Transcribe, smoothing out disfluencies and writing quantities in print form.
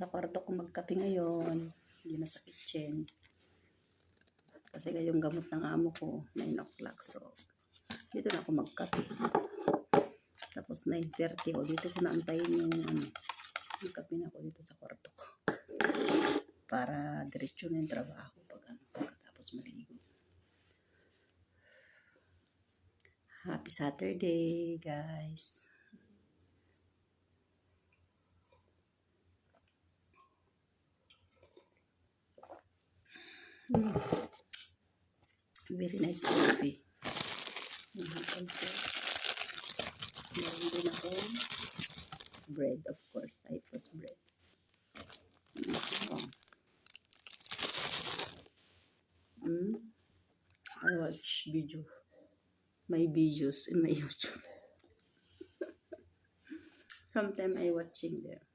Nasa kwarto ko magkape ngayon. Hindi na sa kitchen. Kasi ngayong gamot ng amo ko, 9 o'clock. So, dito na ako magkape. Tapos 9:30 o dito ko naantayin yung magkape na ako dito sa kwarto ko. Para diretso na yung trabaho pagkatapos maligo. Happy Saturday, guys. Very nice coffee. Meron din ako bread, of course. It was bread. I watch video. My videos in my YouTube. Sometimes I watching there.